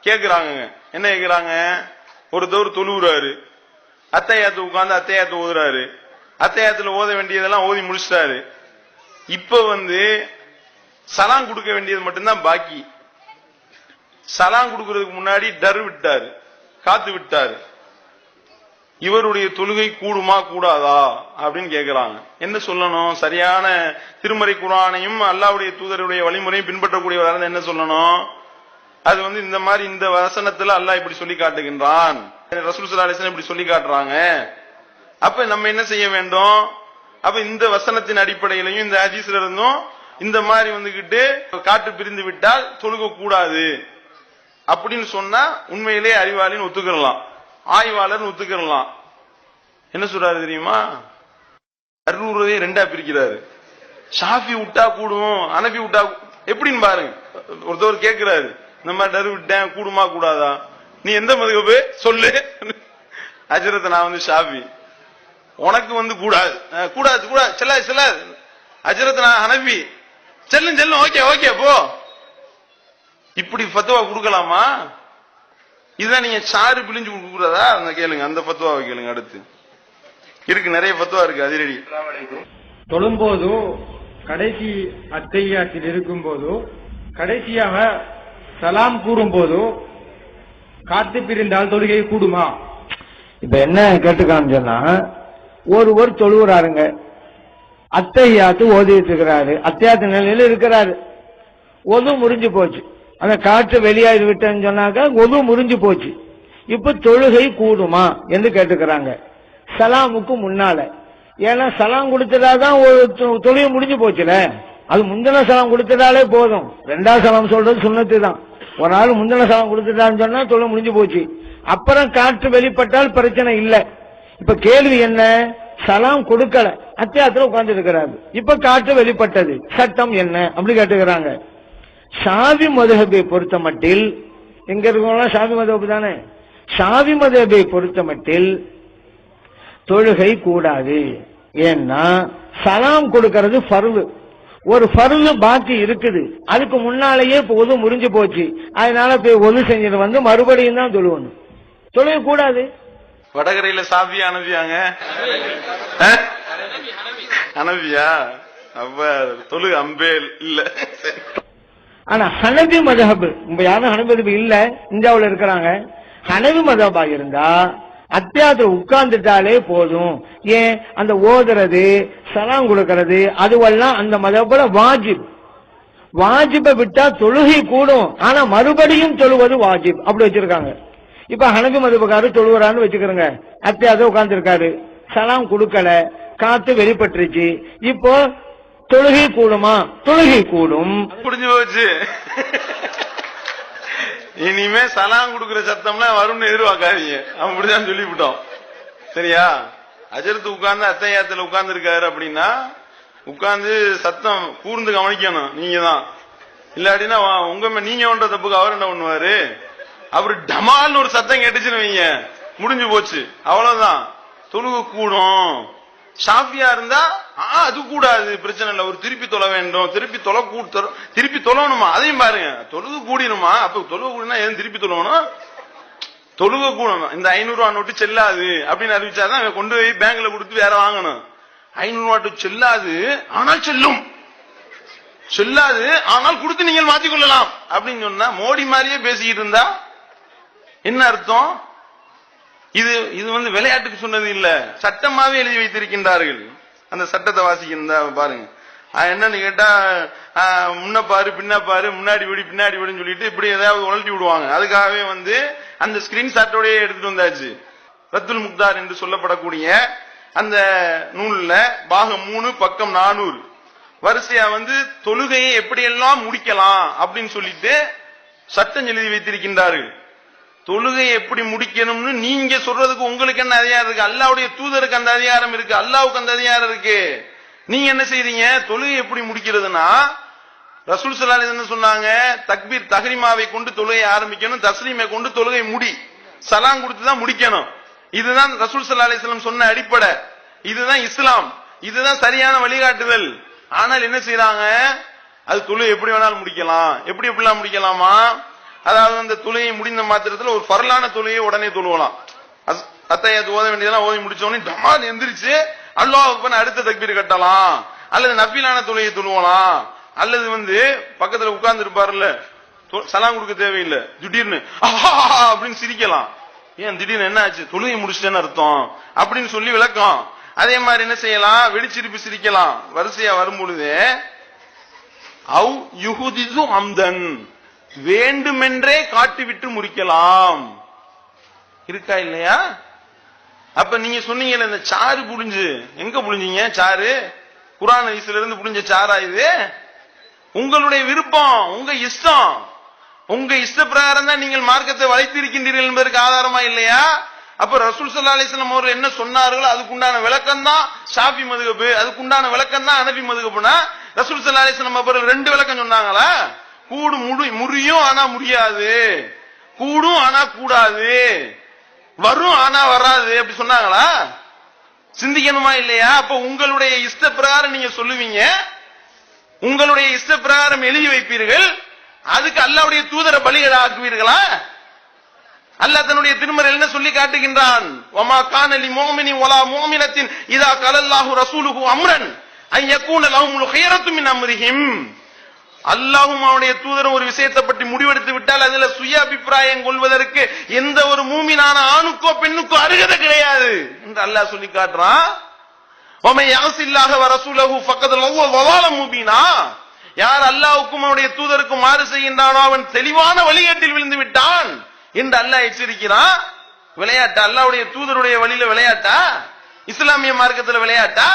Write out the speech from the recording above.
கேக்குறாங்க. என்ன கேக்குறாங்க? ஒருத்தவர் தொழுவுறாரு, அத்தையாத்து உட்கார்ந்து அத்தையாத்து ஓதுறாரு, அத்தையாத்துல ஓத வேண்டியதெல்லாம் ஓதி முடிச்சிட்டாரு. இப்ப சலாம் கொடுக்க வேண்டியது மட்டும்தான் பாக்கி. சலாம் கொடுக்கறதுக்கு முன்னாடி டர் விட்டாரு, காத்து விட்டாரு. இவருடைய தொழுகை கூடுமா கூடாதா அப்படின்னு கேட்கிறாங்க. என்ன சொல்லணும்? சரியான திருமறை குர்ஆனையும் அல்லாஹ்வுடைய தூதருடைய வழிமுறையும் பின்பற்றக்கூடியவராக என்ன சொல்லணும்? அது இந்த மாதிரி இந்த வசனத்துல அல்லாஹ் இப்படி சொல்லி காட்டுகின்றான், ரசூல் ஸல்லல்லாஹு அலைஹி வஸல்லம் இப்படி சொல்லி காட்டுறாங்க. அப்ப நம்ம என்ன செய்ய வேண்டும்? அப்ப இந்த வசனத்தின் அடிப்படையிலையும் இந்த ஹதீஸ்ல இருந்தும் இந்த மாதிரி காட்டு பிரிந்து விட்டால் தொழுக கூடாது அப்படின்னு சொன்னா உண்மையிலே அறிவாளின்னு ஒத்துக்கலாம், ஆய்வாளர் ஒத்துக்கலாம். என்ன சொல்றாரு தெரியுமா? அருள்றதே ரெண்டா பிரிக்கிறாரு. ஷாஃபி விட்டா கூடும், அனபி விட்டா எப்படின்னு பாருங்க. ஒருத்தவர் கேட்கிறாரு, இந்த மாதிரி டரு விட்டேன் கூடுமா கூடாதா, நீ எந்த மதுகபு சொல்லு. அஜரத் நான் ஷாஃபி, உனக்கு கூடாது கூடாது கூடாது செல்லாது செல்லாது. அஜரத் நான் ஹனபி, செல்லும் செல்லும், ஓகே ஓகே போ. இப்படி ஃபத்வா கொடுக்கலாமா? இதுதான் நீங்க சாறு பிழிஞ்சு கொடுக்குறதா? கேளுங்க, அந்த ஃபத்வாவை கேளுங்க. அடுத்து இருக்கு, நிறைய ஃபத்வா இருக்கு அதிரடி. தொழும்போதோ கடைசி அத்தையாத்தில் இருக்கும் போதோ கடைசியாக சலாம் கூறும் போதோ காத்து பிரிந்தால் தொழுகை கூடுமா? இப்ப என்ன கேட்டுக்கான்னு சொன்னா, ஒருவர் தொழுகிறாருங்க, அத்தையாத்து ஓதிட்டு இருக்கிறாரு, அத்தையாத்து நிலையில இருக்கிறாரு, ஒது முறிஞ்சு போச்சு. அந்த காற்று வெளியாகி விட்டேன்னு சொன்னாக்க ஒது முறிஞ்சு போச்சு. இப்ப தொழுகை கூடுமா என்று கேட்டுக்கிறாங்க சலாமுக்கு முன்னால. ஏன்னா சலாம் கொடுத்ததாதான் தொழுகை முடிஞ்சு போச்சுல. அது முந்தின சலாம் கொடுத்ததாலே போதும். ரெண்டாவது சலாம் சொல்றது சுன்னத்து தான். ஒரு நாள் முந்தின சலாம் கொடுத்துட்டான்னு சொன்னா தொழுகை முடிஞ்சு போச்சு. அப்புறம் காற்று வெளிப்பட்டால் பிரச்சனை இல்லை. இப்ப கேள்வி என்ன? சலாம் கொடுக்கல, அத்தியாயத்துல உட்கார்ந்து இருக்கிறாரு, இப்ப காற்று வெளிப்பட்டது, சட்டம் என்ன அப்படி கேட்டுக்கிறாங்க. ஷாஃபி மதுஹபை பொறுத்த மட்டில், எங்க இருக்கவங்க ஷாஃபி மதுஹப் தானே, ஷாஃபி மதுஹபை பொறுத்த மட்டில் தொழுகை கூடாது. ஏன்னா சலாம் கொடுக்கிறது ஃபர்லு, ஒரு ஃபர்லு பாக்கி இருக்குது, அதுக்கு முன்னாலேயே ஒது முறிஞ்சு போச்சு, அதனால போய் ஒது செஞ்சது மறுபடியும் தான் தொழுவணும், தொழுகை கூடாது. வடகரையில சாஃபியா அனபியாங்க? அனபியா? அப்ப தொழுகை அம்பேல் இல்ல. ஆனா ஹனபி மதஹப் யாரும் ஹனபி இல்ல, இந்தியாவில் இருக்கிறாங்க. ஹனபி மதஹபா இருந்தா அத்தியாயத்துல உட்கார்ந்துட்டாலே போதும். ஏன்? அந்த ஓதுறது சலாம் கொடுக்கிறது அதுவெல்லாம் அந்த மதஹப்ல வாஜிப். வாஜிபை விட்டா தொழுகை கூடும், ஆனா மறுபடியும் தொழுவது வாஜிப் அப்படி வச்சிருக்காங்க. இப்ப ஹனபி மதஹப்காரு தொழுகிறான்னு வச்சுக்கிறோங்க, அத்தியாயத்துல உட்கார்ந்து இருக்காரு, சலாம் கொடுக்கல, காத்து வெளிப்பட்டுருச்சு, இப்போ தொழுகை கூடுமா? தொழுகை கூடும். புரிஞ்சு போச்சு. இனிமே சலாம் கொடுக்கிற சத்தம்லாம் வரும்னு எதிர்பார்க்காதீங்க, அவன் இப்படிதான் சொல்லிவிட்டோம். சரியா? அஜரத்து உட்கார்ந்து அத்தையாத்துல உட்கார்ந்து இருக்காரு அப்படின்னா உட்கார்ந்து சத்தம் கூர்ந்து கவனிக்கணும் நீங்க தான். இல்லாட்டினா நீங்க பண்ற தப்புக்கு அவர் என்ன பண்ணுவாரு? அவரு டமால்னு ஒரு சத்தம் கேட்டுச்சுன்னு வைங்க, முடிஞ்சு போச்சு, அவ்வளவுதான். தொழுகை கூடும். ஷாஃபியா இருந்தா அது கூடாது, பிரச்சனை இல்ல, ஒரு திருப்பி தொழ வேண்டும், திருப்பி தொழணுமா? அதையும் பாருங்க, தொழுகு கூடினுமா? அப்ப தொழுகு கூடினா ஏன் திருப்பி தொழணும்? தொழுக கூடணும். இந்த 500 ரூபா நோட்டு செல்லாது அப்படின்னு அறிவிச்சாதான் கொண்டு போய் பேங்க்ல கொடுத்து வேற வாங்கணும். 500 ரூபா செல்லாது ஆனால் செல்லும், செல்லாது ஆனால் கொடுத்து நீங்கள் மாற்றிக்கொள்ளலாம் அப்படின்னு சொன்னா மோடி மாதிரியே பேசிக்கிட்டு இருந்தா என்ன அர்த்தம்? இது விளையாட்டுக்கு சொன்னது இல்ல, சட்டமாவே எழுதி வைத்திருக்கின்றார்கள். அந்த சட்டத்தை வாசிக்கிறதா பாருங்க. என்னன்னு கேட்டா முன்ன பாரு பின்ன பாரு, முன்னாடி விடி பின்னாடி விடுன்னு சொல்லிட்டு இப்படி ஏதாவது உழட்டி விடுவாங்க. அதுக்காகவே அந்த ஸ்கிரீன்ஷாட்டோடய எடுத்துட்டு வந்தாச்சு. ரத்துல் முக்தார் என்று சொல்லப்படக்கூடிய அந்த நூல்ல பாகம் 3 பக்கம் 400 வரிசையா தொழுகையை எப்படியெல்லாம் முடிக்கலாம் அப்படின்னு சொல்லிட்டு சட்டம் எழுதி வைத்திருக்கின்றார்கள். தொழுகையை எப்படி முடிக்கணும்னு நீங்க சொல்றதுக்கு உங்களுக்கு என்ன அதிகாரம் இருக்கு? அல்லாஹ்வுடைய தூதருக்கு அந்த அதிகாரம் இருக்கு, அல்லாஹ்வுக்கு அந்த அதிகாரம் இருக்கு. நீங்க என்ன செய்றீங்க? தொழுகை எப்படி முடிக்கிறதுனா ரசூல் ஸல்லல்லாஹு அலைஹி வஸல்லம் சொன்னாங்க, தக்பீர் தஹ்ரீமாவை கொண்டு தொழுகை ஆரம்பிக்கணும், தஸ்லீமை கொண்டு தொழுகை முடி, சலாம் கொடுத்து தான் முடிக்கணும். இதுதான் ரசூல் ஸல்லல்லாஹு அலைஹி வஸல்லம் சொன்ன அடிப்படை, இதுதான் இஸ்லாம், இதுதான் சரியான வழிகாட்டுதல். ஆனால் என்ன செய்யறாங்க? அது தொழுகை எப்படி வேணாலும் முடிக்கலாம், எப்படிலாம் முடிக்கலாமா? அதாவது அந்த தொழுகை முடிந்த மாத்திரத்துல ஒரு பரலான தொழுகையை உடனே தொழுவலாம். அத்தையாத்து ஓத வேண்டியதெல்லாம் ஓதி முடிச்ச உடனே தமான் எந்திரிச்சு அல்லாஹ் அக்பர் அடுத்த தக்பீர் கட்டலாம், அல்லது நஃபிலான தொழுகையை தொழுவலாம், அல்லது பக்கத்துல உட்கார்ந்து இருப்பாருல்ல சலாம் கொடுக்க தேவையில்லை, திடீர்னு அப்படின்னு சிரிக்கலாம். ஏன் திடீர்னு என்ன ஆச்சு, தொழுகை முடிச்சிட்டேன்னு அர்த்தம் அப்படின்னு சொல்லி விளக்கம். அதே மாதிரி என்ன செய்யலாம், வெடிச்சிருப்பி சிரிக்கலாம். வரிசையா வரும் பொழுது அவ் யுஹுதிசு அம்தன், வேண்டுமென்றே காட்டிவிட்டு முறிக்கலாம். இருக்கா இல்லையா? அப்ப நீங்க சொன்னீங்கல்ல இந்த சாறு புழிஞ்சு, எங்க புழிஞ்சீங்க சாறு? குர்ஆன் ஹதீஸ்ல இருந்து புழிஞ்ச சாரா இது? உங்களுடைய விருப்பம், உங்க இஷ்டம், உங்க இஷ்ட பிரகாரம் தான் நீங்கள் மார்க்கத்தை வளைத்திருக்கின்றீர்கள் என்பதற்கு ஆதாரமா இல்லையா? அப்ப ரசூல் ஸல்லல்லாஹு அலைஹி வஸல்லம் அவர்கள் என்ன சொன்னார்களோ அதுக்குண்டான விளக்கம் தான் ஷாஃபி மதுஹப், அதுக்குண்டான விளக்கம் தான் ஹனஃபி மதுஹப்னா ரசூல் ஸல்லல்லாஹு அலைஹி வஸல்லம் அவர்கள் ரெண்டு விளக்கம் சொன்னாங்களா? முறியும் ஆனா முடியாது, கூடும் ஆனா கூடாது, வரும் ஆனா வராது, அப்படி சொன்னாங்களா? சிந்திக்கணுமா இல்லையா? அப்ப உங்களுடைய இஷ்ட பிரகாரம் நீங்க சொல்லுவீங்க, உங்களுடைய இஷ்ட பிரகாரம் எழுதி வைப்பீர்கள், அதுக்கு அல்லாஹ்வுடைய தூதரை பலிகடா ஆக்குவீர்களா? அல்லாஹ் தன்னுடைய திருமறையில் என்ன சொல்லி காட்டுகின்றான்? வமா கான லிமுமினி வலா முமினத்தின் இதா கலல்லாஹு ரசூலுஹு அம்ரன் அன் யகூன லஹுல் ഖിയറத்து மின் அம்ரிஹிம். அல்லாஹ்வும் அவருடைய தூதரும் ஒரு விஷயத்தை பற்றி முடிவெடுத்து விட்டால் அதுல சுய அபிப்பிராயம் கொள்வதற்கு எந்த ஒரு மூமினான ஆணுக்கோ பெண்ணுக்கோ அருகதை கிடையாது என்று அல்லாஹ் சொல்லி காட்டுறான். வமை யாஸில்லாஹ வ ரசூலஹு ஃபக்கத் லவ்வ வலாலம் முபீனா. யார் அல்லாஹ்வுக்கும் அவருடைய தூதருக்கும் மாறு செய்கின்றானோ அவன் தெளிவான வழிகேட்டில் விழுந்து விட்டான் என்று அல்லாஹ் எச்சரிக்கிறான். விளையாட்டா? அல்லாஹ்வுடைய தூதருடைய வழியில விளையாட்டா? இஸ்லாமிய மார்க்கத்தில் விளையாட்டா?